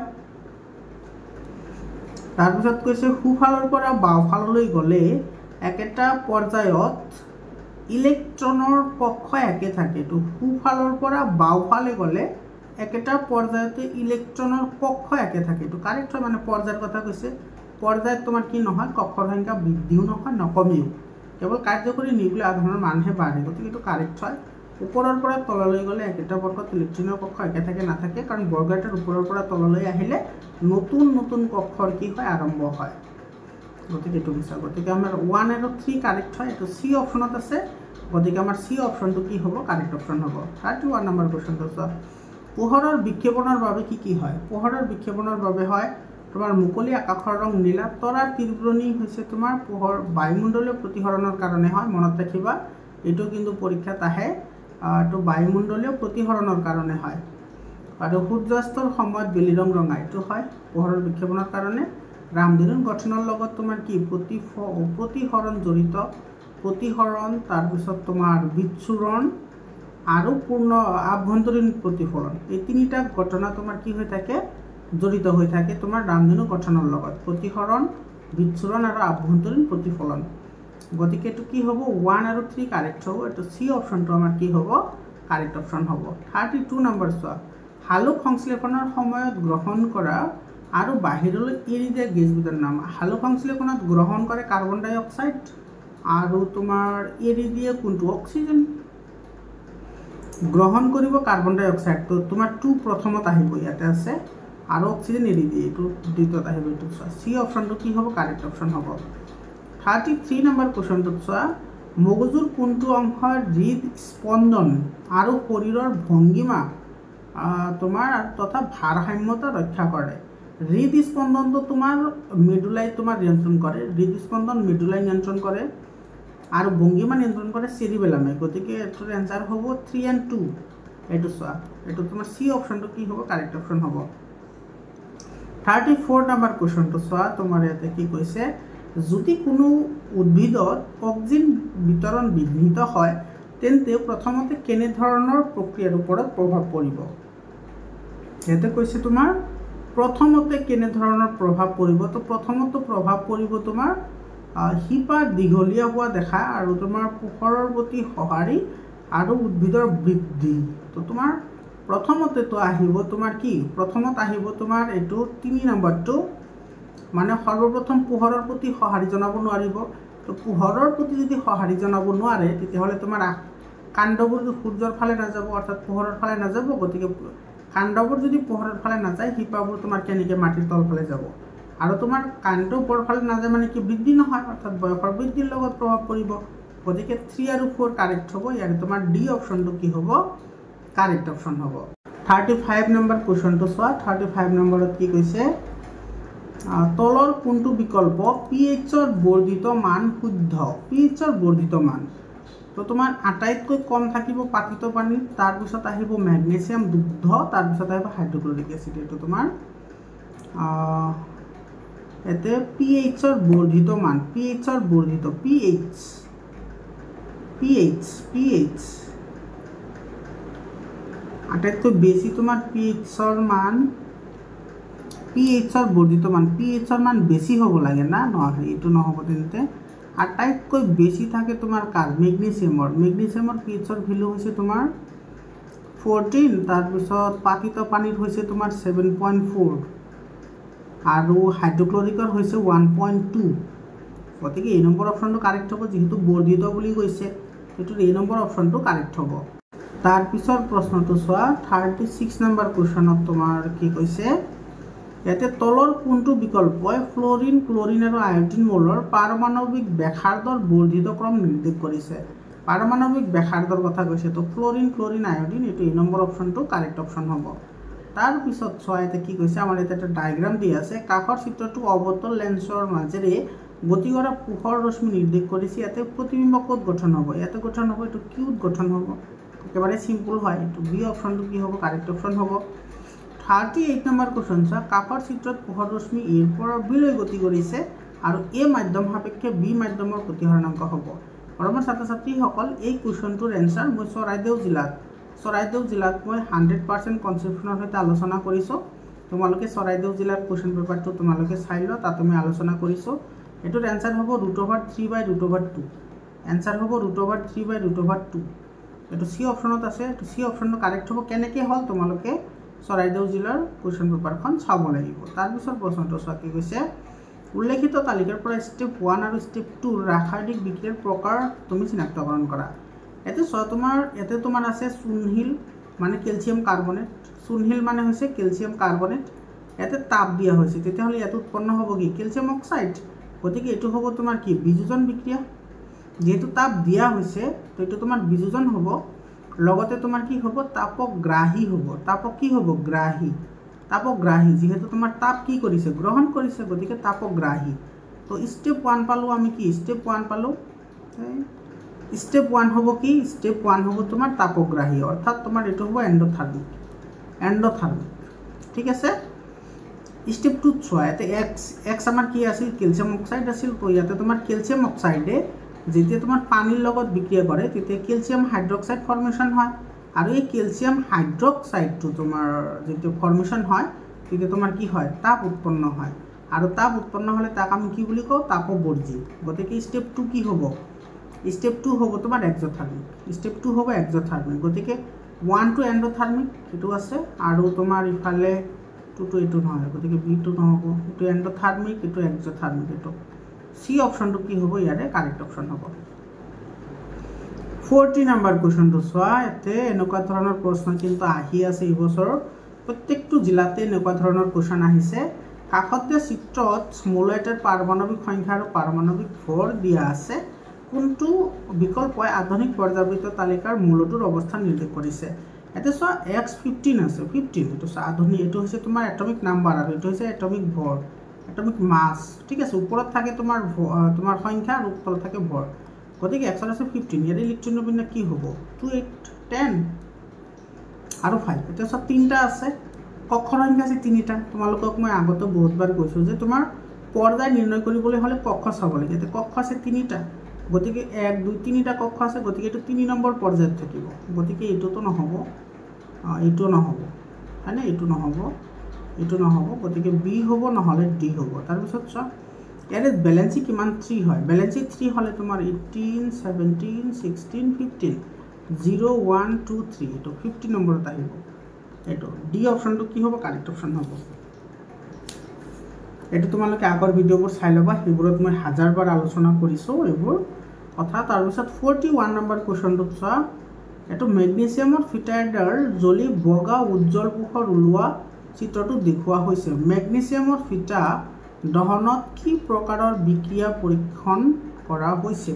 তাৰপিছত কৈছে, সোঁফালৰ পৰা বাওঁফাললৈ গ'লে একেটা পৰ্যায়ত ইলেক্ট্ৰনৰ কক্ষ একে থাকে। এইটো সোঁফালৰ পৰা বাওঁফালে গ'লে একেটা পৰ্যায়তে ইলেক্ট্ৰনৰ কক্ষ একে থাকে। এইটো কাৰেক্ট হয়, মানে পৰ্যায়ৰ কথা কৈছে। পৰ্যায়ত তোমাৰ কি নহয়? কক্ষৰ সংখ্যা বৃদ্ধিও নহয় নকমেও। কেৱল কাৰ্যকৰী নিউক্লিয় আধানৰ মানহে বাঢ়ে, গতিকে এইটো কাৰেক্ট হয়। ওপৰৰ পৰা তললৈ গ'লে একেটা বৰ্গত ইলেক্ট্ৰনৰ কক্ষ একে থাকে নাথাকে, কাৰণ বৰ্গ এটাৰ ওপৰৰ পৰা তললৈ আহিলে নতুন নতুন কক্ষৰ কি হয় আৰম্ভ হয়, গতিকে এইটো মিছা। গতিকে আমাৰ 1 আৰু 3 কাৰেক্ট হয়, এইটো চি অপশ্যনত আছে, গতিকে আমাৰ চি অপশ্যনটো কি হ'ব কাৰেক্ট অপশ্যন হ'ব। 31 নম্বৰ কুৱেশ্যনটো চোৱা, পোহৰৰ বিক্ষেপণৰ বাবে কি হয়? পোহৰৰ বিক্ষেপণৰ বাবে হয় তোমাৰ মুকলি আকাশৰ ৰং নীলা, তৰাৰ তীব্ৰণি হৈছে তোমাৰ পোহৰ বায়ুমণ্ডলীয় প্ৰতিসৰণৰ কাৰণে হয়, মনত ৰাখিবা এইটো কিন্তু পৰীক্ষাত আহে, এইটো বায়ুমণ্ডলীয় প্ৰতিসৰণৰ কাৰণে হয়। আৰু সূৰ্যাস্তৰ সময়ত বেলি ৰং ৰঙা, এইটো হয় পোহৰৰ বিক্ষেপণৰ কাৰণে। ৰামধেনুৰ গঠনৰ লগত তোমাৰ কি প্ৰতিসৰণ জড়িত, প্ৰতিসৰণ, তাৰপিছত তোমাৰ বিচ্ছুৰণ আৰু পূৰ্ণ আভ্যন্তৰীণ প্ৰতিফলন, এই তিনিটা ঘটনা তোমাৰ কি হৈ থাকে জড়িত হৈ থাকে তোমাৰ ৰামধেনু গঠনৰ লগত, প্ৰতিসৰণ, বিচ্ছুৰণ আৰু আভ্যন্তৰীণ প্ৰতিফলন। গতিকে এইটো কি হ'ব 1 আৰু 3 কাৰেক্ট হ'ব, এইটো চি অপশ্যনটো আমাৰ কি হ'ব কাৰেক্ট অপশ্যন হ'ব। 32 নম্বৰ চোৱা, হালুক সংশ্লেষণৰ সময়ত গ্ৰহণ কৰা আৰু বাহিৰলৈ এৰি দিয়া গেছবিধৰ নাম। হালুক সংশ্লেষণত গ্ৰহণ কৰে কাৰ্বন ডাই অক্সাইড আৰু তোমাৰ এৰি দিয়ে কোনটো অক্সিজেন। গ্ৰহণ কৰিব কাৰ্বন ডাই অক্সাইড, তো তোমাৰ 2 প্ৰথমত আহিব ইয়াতে আছে, আৰু অক্সিজেন এৰি দিয়ে এইটো দ্বিতীয়ত আহিব, এইটো চোৱা চি অপশ্যনটো কি হ'ব কাৰেক্ট অপশ্যন হ'ব। 33 নম্বৰ কুৱেশ্যনটোত চোৱা, মগজুৰ কোনটো অংশৰ হৃদস্পন্দন আৰু শৰীৰৰ ভংগীমা তোমাৰ তথা ভাৰসাম্যতা ৰক্ষা কৰে? হৃদস্পন্দনটো তোমাৰ মেডুলাই তোমাৰ নিয়ন্ত্ৰণ কৰে, হৃদস্পন্দন মেডুলাই নিয়ন্ত্ৰণ কৰে আৰু ভংগীমা নিয়ন্ত্ৰণ কৰে চেৰিবেলামে, গতিকে এইটোৰ এনচাৰ হ'ব 3 and 2। এইটো চোৱা, এইটো তোমাৰ চি অপশ্যনটো কি হ'ব কাৰেক্ট অপশ্যন হ'ব। 34 নম্বৰ কুৱেশ্যনটো চোৱা, তোমাৰ ইয়াতে কি কৈছে, যদি কোনো উদ্ভিদত অক্সিজেন বিতৰণ বিঘ্নিত হয় তেন্তে প্ৰথমতে কেনেধৰণৰ প্ৰক্ৰিয়াৰ ওপৰত প্ৰভাৱ পৰিব? ইয়াতে কৈছে তোমাৰ প্ৰথমতে কেনেধৰণৰ প্ৰভাৱ পৰিব, তো প্ৰথমতে প্ৰভাৱ পৰিব তোমাৰ শিপা দীঘলীয়া হোৱা দেখা আৰু তোমাৰ পোহৰৰ প্ৰতি সঁহাৰি আৰু উদ্ভিদৰ বৃদ্ধি। তো তোমাৰ প্ৰথমতেতো আহিব তোমাৰ কি, প্ৰথমত আহিব তোমাৰ এইটো 3 নম্বৰটো, মানে সৰ্বপ্ৰথম পোহৰৰ প্ৰতি সঁহাৰি জনাব নোৱাৰিব। তো পোহৰৰ প্ৰতি যদি সঁহাৰি জনাব নোৱাৰে তেতিয়াহ'লে তোমাৰ কাণ্ডবোৰ সূৰ্যৰ ফালে নাযাব, অৰ্থাৎ পোহৰৰ ফালে নাযাব, গতিকে কাণ্ডবোৰ যদি পোহৰৰ ফালে নাযায় শিপাবোৰ তোমাৰ কেনেকৈ মাটিৰ তলফালে যাব, আৰু তোমাৰ কাণ্ড ওপৰৰ ফালে নাযায় মানে কি বৃদ্ধি নহয়, অৰ্থাৎ বয়সৰ বৃদ্ধিৰ লগত প্ৰভাৱ পৰিব, গতিকে 3 আৰু 4 কাৰেক্ট হ'ব। ইয়াৰে তোমাৰ ডি অপশ্যনটো কি হ'ব কাৰেক্ট অপশ্যন হ'ব। 35 নম্বৰ কুৱেশ্যনটো চোৱা, 35 নম্বৰত কি কৈছে, তলৰ কোনটো বিকল্প pH-ৰ বৰ্ধিত মান শুদ্ধ? pH-ৰ বৰ্ধিত মান, তো তোমাৰ আটাইতকৈ কম থাকিব পাতিত পানীত, তাৰপিছত আহিব মেগনেছিয়াম দুগ্ধ, তাৰপিছত আহিব হাইড্ৰক্লৰিক এচিড। এইটো তোমাৰ ইয়াতে pH-ৰ বৰ্ধিত মান, pH-ৰ বৰ্ধিত pH আটাইতকৈ বেছি তোমাৰ pH-ৰ মান, pH-ৰ বৰ্ধিত মান, pH-ৰ মান বেছি হ'ব লাগে না, নহয় এইটো নহ'ব তেন্তে। আটাইতকৈ বেছি থাকে তোমাৰ কাৰ মেগনেছিয়ামৰ, মেগনেছিয়ামৰ pH-ৰ ভেলু হৈছে তোমাৰ 14, তাৰপিছত পাতিত পানীৰ হৈছে তোমাৰ 7.4 আৰু হাইড্ৰক্লৰিকৰ হৈছে 1.2, গতিকে এই নম্বৰ অপশ্যনটো কাৰেক্ট হ'ব, যিহেতু বৰ্ধিত বুলি কৈছে সেইটোৰ এই নম্বৰ অপশ্যনটো কাৰেক্ট হ'ব। তাৰপিছৰ প্ৰশ্নটো চোৱা, 36 নম্বৰ কুৱেশ্যনত তোমাৰ কি কৈছে, ইয়াতে তলৰ কোনটো বিকল্পই ফ্ল'ৰিন, ক্লৰিন আৰু আয়ডিন মৌলৰ পাৰমাণৱিক ব্যাসাৰ্ধৰ বৰ্ধিত ক্ৰম নিৰ্দেশ কৰিছে? পাৰমাণৱিক ব্যাসাৰ্ধৰ কথা কৈছে, তো ফ্ল'ৰিন, ক্লৰিন, আয়ডিন, এইটো এই নম্বৰ অপশ্যনটো কাৰেক্ট অপশ্যন হ'ব। তাৰপিছত চোৱা, ইয়াতে কি কৈছে, আমাৰ ইয়াতে এটা ডায়েগ্ৰাম দিয়া আছে, কাষৰ চিত্ৰটো অৱতল লেন্সৰ মাজেৰে গতি কৰা পোহৰ ৰশ্মি নিৰ্দেশ কৰিছে, ইয়াতে প্ৰতিবিম্ব ক'ত গঠন হ'ব? ইয়াতে গঠন হ'ব এইটো কিউত গঠন হ'ব, একেবাৰে চিম্পল হয়, এইটো বি অপশ্যনটো কি হ'ব কাৰেক্ট অপশ্যন হ'ব। 38 নম্বৰ কুৱেশ্যন চোৱা, কাষৰ চিত্ৰত পোহৰ ৰশ্মি এৰ পৰা বিলৈ গতি কৰিছে আৰু এ মাধ্যম সাপেক্ষে বি মাধ্যমৰ প্ৰতিসৰণাংক হ'ব। মৰমৰ ছাত্ৰ ছাত্ৰীসকল, এই কুৱেশ্যনটোৰ এনচাৰ মই চৰাইদেউ জিলাত মই 100% কনচেপ্টনৰ সৈতে আলোচনা কৰিছোঁ। তোমালোকে চৰাইদেউ জিলাৰ কুৱেশ্যন পেপাৰটো তোমালোকে চাই লোৱা, তাত আমি আলোচনা কৰিছোঁ। এইটোৰ এনচাৰ হ'ব √3/√2, এনচাৰ হ'ব √3/√2। এইটো চি অপশ্যনত আছে, এইটো চি অপশ্যনটো কাৰেক্ট হ'ব। কেনেকৈ হ'ল তোমালোকে চৰাইদেউ জিলাৰ কুৱেশ্যন পেপাৰখন চাব লাগিব। তাৰপিছত প্ৰশ্নটো চোৱা কি কৈছে, উল্লেখিত তালিকাৰ পৰা ষ্টেপ 1 আৰু ষ্টেপ 2 ৰাসায়নিক বিক্ৰিয়াৰ প্ৰকাৰ তুমি চিনাক্তকৰণ কৰা। এতে চোৱা তোমাৰ এতে তোমাৰ আছে চূণশিল মানে কেলছিয়াম কাৰ্বনেট, চূণশিল মানে হৈছে কেলছিয়াম কাৰ্বনেট, এতে তাপ দিয়া হৈছে, তেতিয়াহ'লে ইয়াত উৎপন্ন হ'ব কি কেলছিয়াম অক্সাইড, গতিকে এইটো হ'ব তোমাৰ কি বিযোজন বিক্ৰিয়া, যেহেতু তাপ দিয়া হৈছে তো এইটো তোমাৰ বিযোজন হ'ব, লগতে তোমাৰ কি হ'ব তাপগ্ৰাহী হ'ব, তাপক কি হ'ব গ্ৰাহী, তাপগ্ৰাহী যেহেতু তোমাৰ তাপ কি কৰিছে গ্ৰহণ কৰিছে, গতিকে তাপগ্ৰাহী। তো ষ্টেপ 1 পালোঁ আমি কি ষ্টেপ 1 পালোঁ, ষ্টেপ 1 হ'ব কি ষ্টেপ 1 হ'ব তোমাৰ তাপগ্ৰাহী, অৰ্থাৎ তোমাৰ এইটো হ'ব এণ্ডোথাৰ্মিক, এণ্ডোথাৰ্মিক, ঠিক আছে। ষ্টেপ 2 চোৱা ইয়াতে এক্স আমাৰ কি আছিল কেলছিয়াম অক্সাইড আছিল, তো ইয়াতে তোমাৰ কেলছিয়াম অক্সাইডে যেতিয়া তোমাৰ পানীৰ লগত বিক্ৰিয়া কৰে তেতিয়া কেলছিয়াম হাইড্ৰক্সাইড ফৰ্মেশ্যন হয়, আৰু এই কেলছিয়াম হাইড্ৰক্সাইডটো তোমাৰ যেতিয়া ফৰ্মেশ্যন হয় তেতিয়া তোমাৰ কি হয় তাপ উৎপন্ন হয়, আৰু তাপ উৎপন্ন হ'লে তাক আমি কি বুলি কওঁ তাপবৰ্জি, গতিকে ষ্টেপ 2 কি হ'ব ষ্টেপ 2 হ'ব তোমাৰ এক্সোথাৰ্মিক, ষ্টেপ 2 হ'ব এক্সোথাৰ্মিক, গতিকে 1 টো এণ্ডোথাৰ্মিক এইটো আছে, আৰু তোমাৰ ইফালে 2 টো এইটো নহয়, গতিকে B2 নহ'ব, এইটো এণ্ডোথাৰ্মিক এইটো এক্সোথাৰ্মিক, এইটো চি অপশ্যনটো কি হ'ব ইয়াৰে কাৰেক্ট অপশ্যন হ'ব। 40 নম্বৰ কুৱেশ্যনটো চোৱা, ইয়াতে এনেকুৱা ধৰণৰ প্ৰশ্ন কিন্তু আহি আছে এইবছৰ প্ৰত্যেকটো জিলাতে এনেকুৱা ধৰণৰ কুৱেশ্যন আহিছে। কাষত দিয়া চিত্ৰত স্মলয়েটেৰ পাৰমাণৱিক সংখ্যা আৰু পাৰমাণৱিক ভৰ দিয়া আছে, কোনটো বিকল্পই আধুনিক পৰ্যাবৃত্ত তালিকাৰ মূলটোৰ অৱস্থান নিৰ্দেশ কৰিছে। ইয়াতে চোৱা X15 আছে, 15 এইটো চোৱা আধুনিক, এইটো হৈছে তোমাৰ এটমিক নাম্বাৰ আৰু এইটো হৈছে এটমিক ভৰ, এটমিক মাছ, ঠিক আছে। ওপৰত থাকে তোমাৰ সংখ্যা আৰু তলত থাকে ভৰ, গতিকে এক্সত আছে 15, ইয়াৰ ইলেক্ট্ৰন বিন্যাস কি হ'ব 2 8 10 আৰু 5, এতিয়া চব 3টা আছে, কক্ষৰ সংখ্যা আছে 3টা। তোমালোকক মই আগতে বহুতবাৰ কৈছোঁ যে তোমাৰ পৰ্যায় নিৰ্ণয় কৰিবলৈ হ'লে কক্ষ চাব লাগে, এতিয়া কক্ষ আছে 3টা, গতিকে 1 2 3টা কক্ষ আছে, গতিকে এইটো 3 নম্বৰ পৰ্যায়ত থাকিব, গতিকে এইটোতো নহ'ব, এইটো নহ'ব হয়নে, এইটো নহ'ব, এইটো নহ'ব, গতিকে বি হ'ব নহ'লে ডি হ'ব। তাৰপিছত চোৱা ইয়াৰে বেলেঞ্চি কিমান 3 হয়, বেলেঞ্চি 3 হ'লে তোমাৰ 18 17 16 15 0 1 2 3 এইটো 50 নম্বৰত আহিব, এইটো ডি অপশ্যনটো কি হ'ব কাৰেক্ট অপশ্যন হ'ব। এইটো তোমালোকে আগৰ ভিডিঅ'বোৰ চাই ল'বা, সেইবোৰত মই হাজাৰবাৰ আলোচনা কৰিছোঁ এইবোৰ কথা। তাৰপিছত 41 নম্বৰ কুৱেশ্যনটোত চোৱা, এইটো মেগনেছিয়ামৰ ফিটা এডাল জ্বলি বগা উজ্জ্বল পোহৰ ওলোৱা চিত্ৰটো দেখুওৱা হৈছে, মেগনেছিয়ামৰ ফিটা দহনত কি প্ৰকাৰৰ বিক্ৰিয়া পৰীক্ষণ কৰা হৈছে।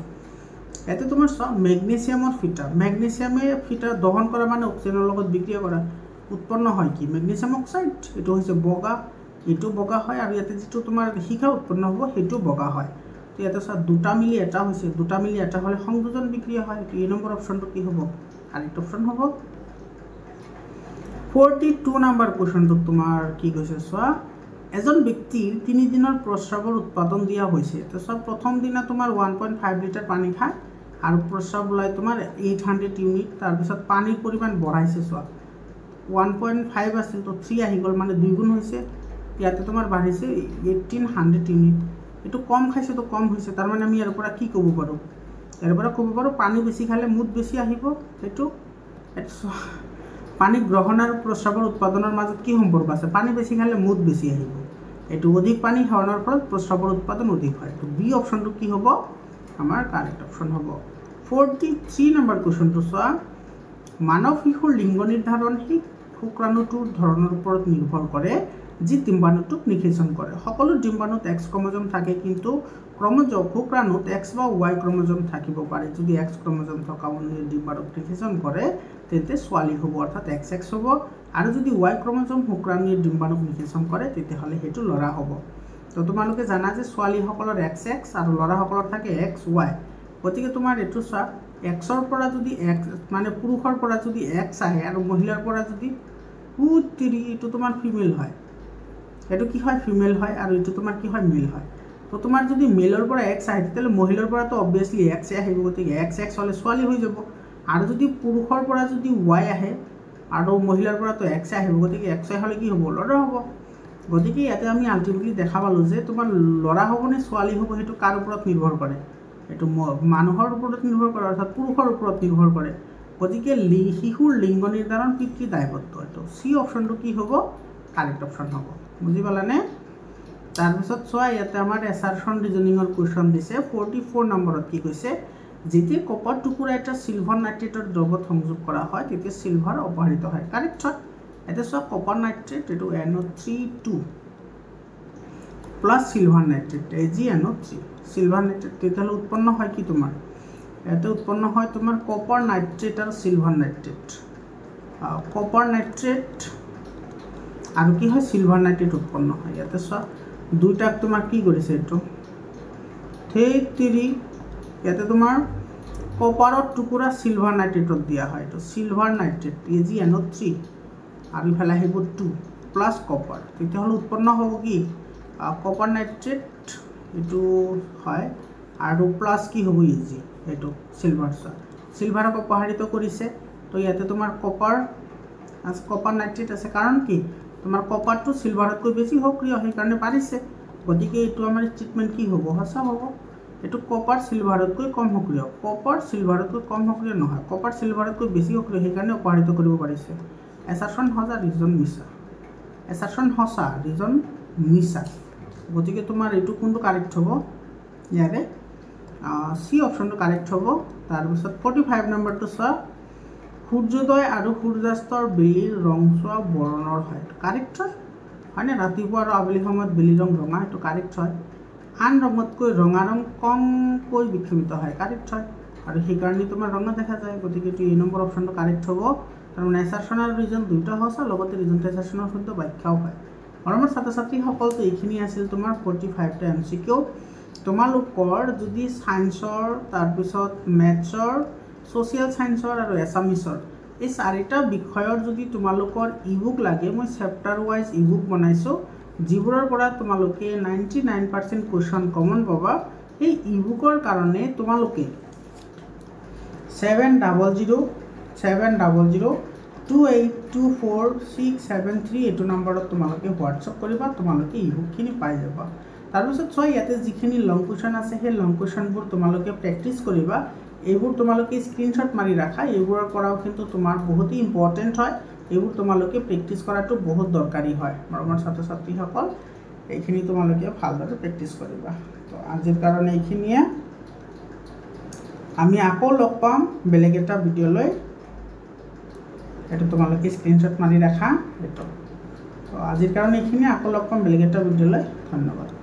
ইয়াতে তোমাৰ চোৱা মেগনেছিয়ামৰ ফিটা, মেগনেছিয়ামে ফিটা দহন কৰা মানে অক্সিজেনৰ লগত বিক্ৰিয়া কৰা, উৎপন্ন হয় কি মেগনেছিয়াম অক্সাইড, এইটো হৈছে বগা, এইটো বগা হয়, আৰু ইয়াতে যিটো তোমাৰ শিখা উৎপন্ন হ'ব সেইটো বগা হয়। তো ইয়াতে চোৱা দুটা মিলি এটা হৈছে, দুটা মিলি এটা হ'লে সংযোজন বিক্ৰিয়া হয়, এইটো এই নম্বৰ অপশ্যনটো কি হ'ব কাৰেক্ট অপশ্যন হ'ব। 42 নম্বৰ কুৱেশ্যনটোত তোমাৰ কি কৈছে চোৱা, এজন ব্যক্তিৰ 3 দিনৰ প্ৰস্ৰাৱৰ উৎপাদন দিয়া হৈছে, তো চব প্ৰথম দিনা তোমাৰ 1.5 লিটাৰ পানী খায় আৰু প্ৰস্ৰাৱ ওলাই তোমাৰ 800 ইউনিট, তাৰপিছত পানীৰ পৰিমাণ বঢ়াইছে, চোৱা 1.5 আছিল তো 3 আহি গ'ল, মানে 2 গুণ হৈছে, ইয়াতে তোমাৰ বাঢ়িছে 1800 ইউনিট, এইটো কম খাইছে তো কম হৈছে, তাৰমানে আমি ইয়াৰ পৰা কি ক'ব পাৰোঁ, ইয়াৰ পৰা ক'ব পাৰোঁ পানী বেছি খালে মুঠ বেছি আহিব, সেইটো পানী গ্ৰহণ আৰু প্ৰস্ৰাৱৰ উৎপাদনৰ মাজত কি সম্পৰ্ক আছে, পানী বেছি খালে মুঠ বেছি আহিব, এইটো অধিক পানী সেৱনৰ ফলত প্ৰস্ৰাৱৰ উৎপাদন অধিক হয়, তো বি অপশ্যনটো কি হ'ব আমাৰ কাৰেক্ট অপশ্যন হ'ব। 43 নম্বৰ কুৱেশ্যনটো চোৱা, মানৱ শিশুৰ লিংগ নিৰ্ধাৰণ সেই শুক্ৰাণুটোৰ ধৰণৰ ওপৰত নিৰ্ভৰ কৰে যি ডিম্বাণুটোক নিষেচন কৰে। সকলো ডিম্বাণুত X ক্ৰমোজোম থাকে, কিন্তু শুক্ৰাণুত X বা Y ক্ৰমোজোম থাকিব পাৰে। যদি X ক্ৰমোজোম থকা ডিম্বাণুক নিষেচন কৰে তেন্তে ছোৱালী হ'ব, অৰ্থাৎ XX হ'ব, আৰু যদি Y ক্ৰমোজোম শুক্ৰাণুৰ ডিম্বাণুক নিষেচন কৰে তেতিয়াহ'লে সেইটো ল'ৰা হ'ব। তো তোমালোকে জানা যে ছোৱালীসকলৰ XX আৰু ল'ৰাসকলৰ থাকে XY, গতিকে তোমাৰ এইটো চোৱা Xৰ পৰা যদি X মানে পুৰুষৰ পৰা যদি X আহে আৰু মহিলাৰ পৰা যদি 3 এইটো তোমাৰ ফিমেল হয়, এইটো কি হয় ফিমেল হয়, আৰু এইটো তোমাৰ কি হয় মেল হয়। তো তোমাৰ যদি মেলৰ পৰা X আহে তেতিয়াহ'লে মহিলাৰ পৰাতো অবভিয়াছলি X আহিব, গতিকে XX হ'লে ছোৱালী হৈ যাব, আৰু যদি পুৰুষৰ পৰা যদি Y আহে আৰু মহিলাৰ পৰাতো X আহিব, গতিকে XY হ'লে কি হ'ব ল'ৰা হ'ব। গতিকে ইয়াতে আমি আল্টিমেটলি দেখা পালোঁ যে তোমাৰ ল'ৰা হ'ব নে ছোৱালী হ'ব সেইটো কাৰ ওপৰত নিৰ্ভৰ কৰে, এইটো মানুহৰ ওপৰত নিৰ্ভৰ কৰে, অৰ্থাৎ পুৰুষৰ ওপৰত নিৰ্ভৰ কৰে। গতিকে শিশুৰ লিংগ নিৰ্ধাৰণ পিতৃ দায়বদ্ধ, এইটো চি অপশ্যনটো কি হ'ব কাৰেক্ট অপশ্যন হ'ব, বুজি পালানে। তাৰপিছত চোৱা ইয়াতে আমাৰ এছাৰশ্যন ৰিজনিঙৰ কুৱেশ্যন দিছে 44 নম্বৰত কি কৈছে যেতিয়া কপাৰ টুকুৰা এটা সিলভাৰ নাইট্ৰেটৰ দ্ৰৱত সংযোগ কৰা হয় তেতিয়া সিলভাৰ অপহৃত হয় কাৰেক্ট হয় এটা চোৱা কপাৰ নাইট্ৰেট এটো NO3 plus silver nitrate AgNO3 silver nitrate তেতিয়াহ'লে উৎপন্ন হয় কি তোমাৰ এতে উৎপন্ন হয় তোমাৰ কপাৰ নাইট্ৰেট আৰু সিলভাৰ নাইট্ৰেট কপাৰ নাইট্ৰেট আৰু কি হয় সিলভাৰ নাইট্ৰেট উৎপন্ন হয় ইয়াতে চোৱা দুইটাক তোমাৰ কি কৰিছে এটো থেইতিৰি ইয়াতে তোমাৰ কপাৰৰ টুকুৰা সিলভাৰ নাইট্ৰেটত দিয়া হয় এটো সিলভাৰ নাইট্ৰেট AgNO3 আৰু ইফালে আহিব 2 প্লাস কপাৰ তেতিয়াহ'লে উৎপন্ন হ'ব কি কপাৰ নাইট্ৰেট এটো হয় আৰু প্লাস কি হ'ব Ag এটো সিলভাৰ সিলভাৰক অপহৃত কৰিছে তো ইয়াতে তোমাৰ কপাৰ নাইট্ৰেট আছে কাৰণ কি তোমাৰ কপাৰটো সিলভাৰতকৈ বেছি সক্ৰিয় হয় কাৰণে পাৰিছে গতিকে এটো আমাৰ স্টেটমেন্ট কি হ'ব হসা হ'ব এটো কপাৰ সিলভাৰতকৈ কম সক্ৰিয় কপাৰ সিলভাৰতকৈ কম সক্ৰিয় নহয় কপাৰ সিলভাৰতকৈ বেছি সক্ৰিয় হয় কাৰণে অপহৃত কৰিব পাৰিছে এছাৰশ্যন হসা ৰিজন মিছা এছাৰশ্যন হসা ৰিজন মিছা গতিকে তোমাৰ এটো কোনটো কাৰেক্ট হ'ব ইয়াৰে সি অপশনটো কাৰেক্ট হ'ব তাৰ পিছত 45 নম্বৰটো চোৱা সূৰ্যোদয় আৰু সূৰ্যাস্তৰ বেলিৰ ৰং চোৱা বৰণৰ হয় কাৰেক্ট হয় মানে ৰাতিপুৱা আৰু আবেলি সময়ত বেলি ৰং ৰঙা এটো কাৰেক্ট হয় আন ৰঙতকৈ ৰঙা ৰং কমকৈ বিক্ষেপিত হয় কাৰেক্ট হয় আৰু সেই কাৰণে তোমাৰ ৰঙা দেখা যায় গতিকে এই নম্বৰ অপশনটো কাৰেক্ট হ'ব তাৰমানে এছাৰশ্যন আৰু ৰিজন দুইটা হসা লগতে ৰিজন এছাৰশ্যনৰ সৈতে ব্যাখ্যাও হয় আমাৰ ছাত্ৰ ছাত্ৰী সকলটো এইখিনি আছিল তোমাৰ 45 টা MCQ তোমালোকৰ যদি সায়েন্সৰ তাৰ পিছত ম্যাথছৰ সোশিয়াল সায়েন্সৰ আৰু এছামিছৰ এই চাৰিটা বিষয়ৰ যদি তোমালোকৰ ইবুক লাগে মই চেপ্টাৰ ওয়াইজ ইবুক বনাইছো যিবোৰৰ পৰা তোমালোকে 99% কোৱেশ্চন কমন পাবা এই ইবুকৰ কাৰণে তোমালোকে 700700282467 এটো নম্বৰত তোমালোকে হোৱাটসঅ্যাপ কৰিবা তোমালোকে ইবুকখিনি পাই যাবা তাৰপিছত চোৱা ইয়াতে যিখিনি লং কোৱেশ্চন আছে সেই লং কোৱেশ্চনবোৰ তোমালোকে প্ৰেক্টিস কৰিবা এইবোৰ তোমালোকে স্ক্ৰিনশ্বট মাৰি ৰাখা এইবোৰৰ পৰাও কিন্তু তোমাৰ বহুত ইম্পৰ্টেন্ট হয় এইবোৰ তোমালোকে প্ৰেক্টিস কৰাটো বহুত দৰকাৰী হয় আমাৰ ছাত্ৰ ছাত্ৰীসকল এইখিনি তোমালোকে ভালদৰে প্ৰেক্টিস কৰিবা তো আজিৰ কাৰণে এইখিনিয়ে আমি আকৌ লগ পাম বেলেগ এটা ভিডিও লৈ এটা তোমালোকে স্ক্ৰিনশ্বট মাৰি ৰাখা এটো তো আজিৰ কাৰণে এইখিনি আকৌ লগ পাম বেলেগ এটা ভিডিও লৈ ধন্যবাদ